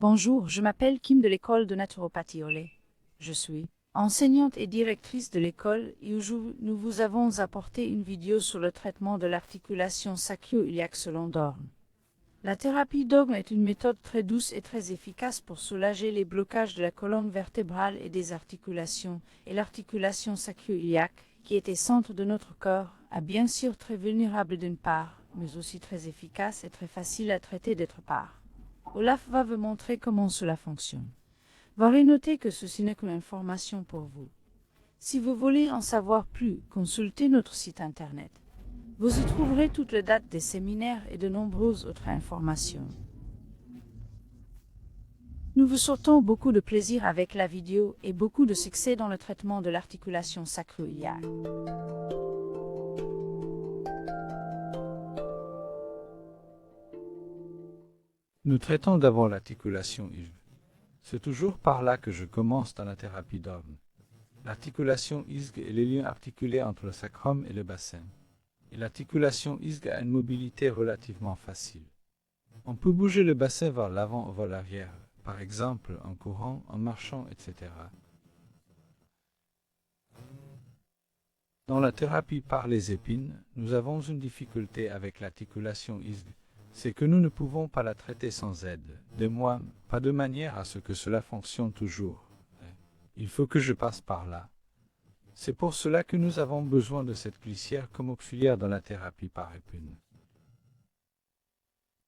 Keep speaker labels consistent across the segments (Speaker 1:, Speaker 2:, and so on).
Speaker 1: Bonjour, je m'appelle Kim de l'école de naturopathie Olé. Je suis enseignante et directrice de l'école et aujourd'hui nous vous avons apporté une vidéo sur le traitement de l'articulation sacro-iliaque selon Dorn. La thérapie Dorn est une méthode très douce et très efficace pour soulager les blocages de la colonne vertébrale et des articulations, et l'articulation sacro-iliaque, qui est au centre de notre corps, est bien sûr très vulnérable d'une part, mais aussi très efficace et très facile à traiter d'autre part. Olaf va vous montrer comment cela fonctionne. Veuillez noter que ceci n'est qu'une information pour vous. Si vous voulez en savoir plus, consultez notre site internet. Vous y trouverez toutes les dates des séminaires et de nombreuses autres informations. Nous vous souhaitons beaucoup de plaisir avec la vidéo et beaucoup de succès dans le traitement de l'articulation sacro-iliaque.
Speaker 2: Nous traitons d'abord l'articulation isque. C'est toujours par là que je commence dans la thérapie Dorn. L'articulation isque est le lien articulé entre le sacrum et le bassin. Et l'articulation isque a une mobilité relativement facile. On peut bouger le bassin vers l'avant ou vers l'arrière, par exemple en courant, en marchant, etc. Dans la thérapie par les épines, nous avons une difficulté avec l'articulation isque. C'est que nous ne pouvons pas la traiter sans aide, de moi, pas de manière à ce que cela fonctionne toujours. Il faut que je passe par là. C'est pour cela que nous avons besoin de cette glissière comme auxiliaire dans la thérapie par épine.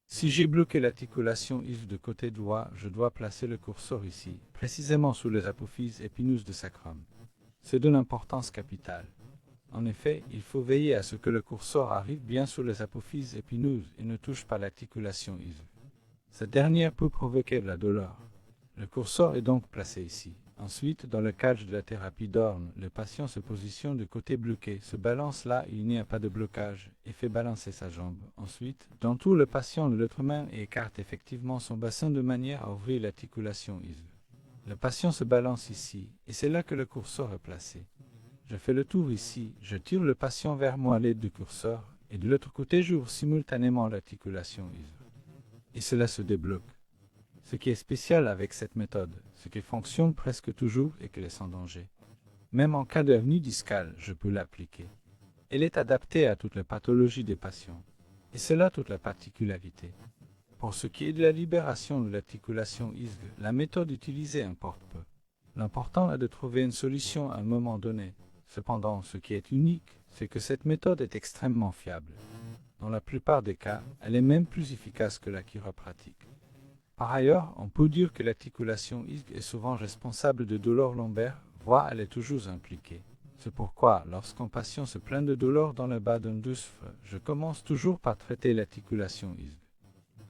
Speaker 2: Si j'ai bloqué l'articulation isque de côté droit, je dois placer le curseur ici, précisément sous les apophyses épineuses de sacrum. C'est d'une importance capitale. En effet, il faut veiller à ce que le curseur arrive bien sur les apophyses épineuses et ne touche pas l'articulation isque. Cette dernière peut provoquer de la douleur. Le curseur est donc placé ici. Ensuite, dans le cadre de la thérapie Dorn, le patient se positionne du côté bloqué, se balance là où il n'y a pas de blocage et fait balancer sa jambe. Ensuite, dans tout le patient de l'autre main et écarte effectivement son bassin de manière à ouvrir l'articulation isque. Le patient se balance ici et c'est là que le curseur est placé. Je fais le tour ici, je tire le patient vers moi à l'aide du curseur, et de l'autre côté j'ouvre simultanément l'articulation isque. Et cela se débloque. Ce qui est spécial avec cette méthode, c'est qu'elle fonctionne presque toujours et qu'elle est sans danger. Même en cas d'hernie discale, je peux l'appliquer. Elle est adaptée à toutes les pathologies des patients. Et c'est là toute la particularité. Pour ce qui est de la libération de l'articulation isque, la méthode utilisée importe peu. L'important est de trouver une solution à un moment donné. Cependant, ce qui est unique, c'est que cette méthode est extrêmement fiable. Dans la plupart des cas, elle est même plus efficace que la chiropratique. Par ailleurs, on peut dire que l'articulation isque est souvent responsable de douleurs lombaires, voire elle est toujours impliquée. C'est pourquoi, lorsqu'un patient se plaint de douleurs dans le bas d'un douce, je commence toujours par traiter l'articulation isque.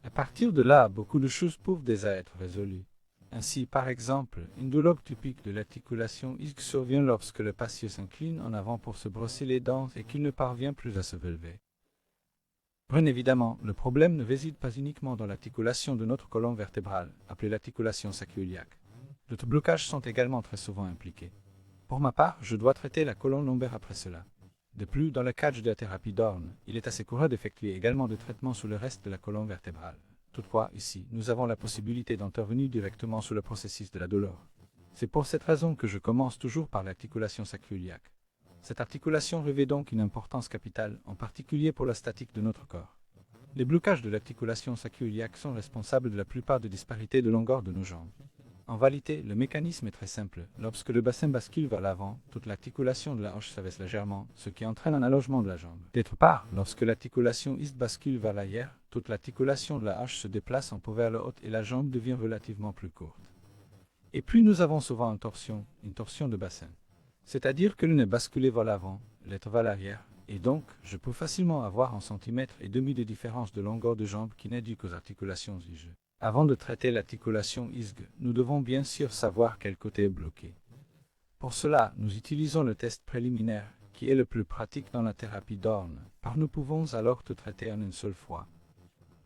Speaker 2: À partir de là, beaucoup de choses peuvent déjà être résolues. Ainsi, par exemple, une douleur typique de l'articulation isque survient lorsque le patient s'incline en avant pour se brosser les dents et qu'il ne parvient plus à se relever. Bien évidemment, le problème ne réside pas uniquement dans l'articulation de notre colonne vertébrale, appelée l'articulation sacro-iliaque. D'autres blocages sont également très souvent impliqués. Pour ma part, je dois traiter la colonne lombaire après cela. De plus, dans le cadre de la thérapie Dorn, il est assez courant d'effectuer également des traitements sur le reste de la colonne vertébrale. Toutefois, ici, nous avons la possibilité d'intervenir directement sur le processus de la douleur. C'est pour cette raison que je commence toujours par l'articulation sacro-iliaque. Cette articulation revêt donc une importance capitale, en particulier pour la statique de notre corps. Les blocages de l'articulation sacro-iliaque sont responsables de la plupart des disparités de longueur de nos jambes. En réalité, le mécanisme est très simple. Lorsque le bassin bascule vers l'avant, toute l'articulation de la hanche s'abaisse légèrement, ce qui entraîne un allongement de la jambe. D'autre part, lorsque l'articulation isque bascule vers l'arrière, toute l'articulation de la hanche se déplace un peu vers le haut et la jambe devient relativement plus courte. Et puis nous avons souvent une torsion de bassin. C'est-à-dire que l'une est basculée vers l'avant, l'autre vers l'arrière, et donc je peux facilement avoir 1,5 cm de différence de longueur de jambe qui n'est due qu'aux articulations isques. Avant de traiter l'articulation isque, nous devons bien sûr savoir quel côté est bloqué. Pour cela, nous utilisons le test préliminaire, qui est le plus pratique dans la thérapie Dorn, car nous pouvons alors tout traiter en une seule fois.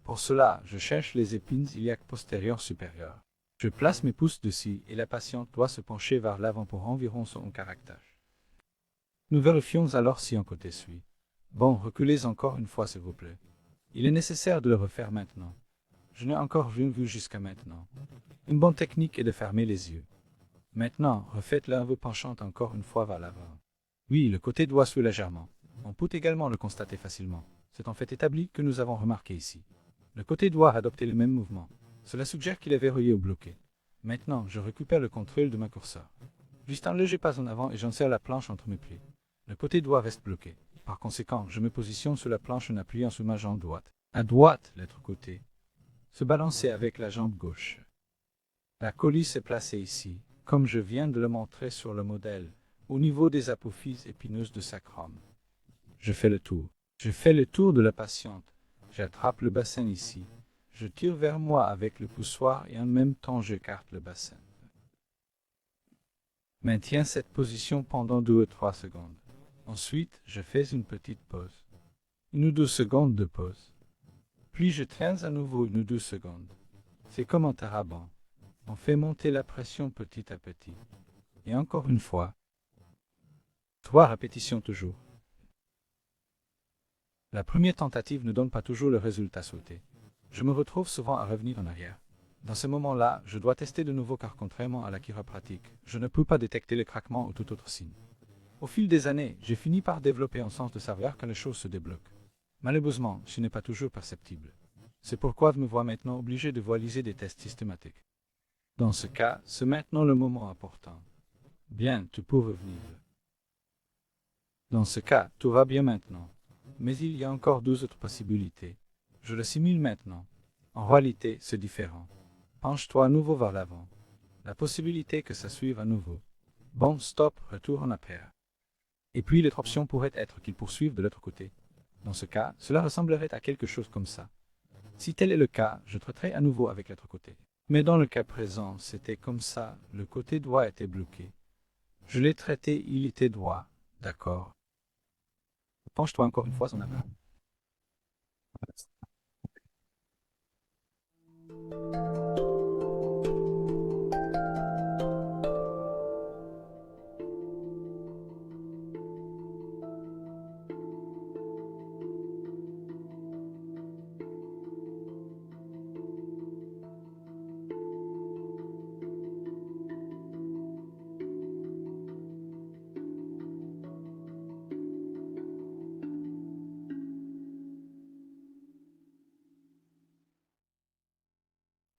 Speaker 2: Pour cela, je cherche les épines iliaques postérieures supérieures. Je place mes pouces dessus et la patiente doit se pencher vers l'avant pour environ son caractère. Nous vérifions alors si un côté suit. Bon, reculez encore une fois s'il vous plaît. Il est nécessaire de le refaire maintenant. Je n'ai encore rien vu jusqu'à maintenant. Une bonne technique est de fermer les yeux. Maintenant, refaites l'envers penchant encore une fois vers l'avant. Oui, le côté doigt suit légèrement. On peut également le constater facilement. C'est en fait établi que nous avons remarqué ici. Le côté doigt a adopté le même mouvement. Cela suggère qu'il est verrouillé ou bloqué. Maintenant, je récupère le contrôle de ma curseur. Juste un léger pas en avant et j'insère la planche entre mes pieds. Le côté droit reste bloqué. Par conséquent, je me positionne sur la planche en appuyant sur ma jambe droite. À droite, l'autre côté. Se balancer avec la jambe gauche. La coulisse est placée ici, comme je viens de le montrer sur le modèle, au niveau des apophyses épineuses de sacrum. Je fais le tour. Je fais le tour de la patiente. J'attrape le bassin ici. Je tire vers moi avec le poussoir et en même temps j'écarte le bassin. Maintiens cette position pendant 2 ou 3 secondes. Ensuite, je fais une petite pause. 1 ou 2 secondes de pause. Puis je traîne à nouveau 1 ou 2 secondes. C'est comme un taraban. On fait monter la pression petit à petit. Et encore une fois. 3 répétitions toujours. La première tentative ne donne pas toujours le résultat souhaité. Je me retrouve souvent à revenir en arrière. Dans ce moment-là, je dois tester de nouveau car contrairement à la chiropratique, je ne peux pas détecter le craquement ou tout autre signe. Au fil des années, j'ai fini par développer un sens de savoir quand les choses se débloquent. Malheureusement, ce n'est pas toujours perceptible. C'est pourquoi je me vois maintenant obligé de réaliser des tests systématiques. Dans ce cas, c'est maintenant le moment important. Bien, tu peux revenir. Dans ce cas, tout va bien maintenant. Mais il y a encore 2 autres possibilités. Je le simule maintenant. En réalité, c'est différent. Penche-toi à nouveau vers l'avant. La possibilité que ça suive à nouveau. Bon, stop, retour en arrière. Et puis l'autre option pourrait être qu'il poursuive de l'autre côté. Dans ce cas, cela ressemblerait à quelque chose comme ça. Si tel est le cas, je traiterai à nouveau avec l'autre côté. Mais dans le cas présent, c'était comme ça, le côté droit était bloqué. Je l'ai traité, il était droit. D'accord. Penche-toi encore une fois en avant.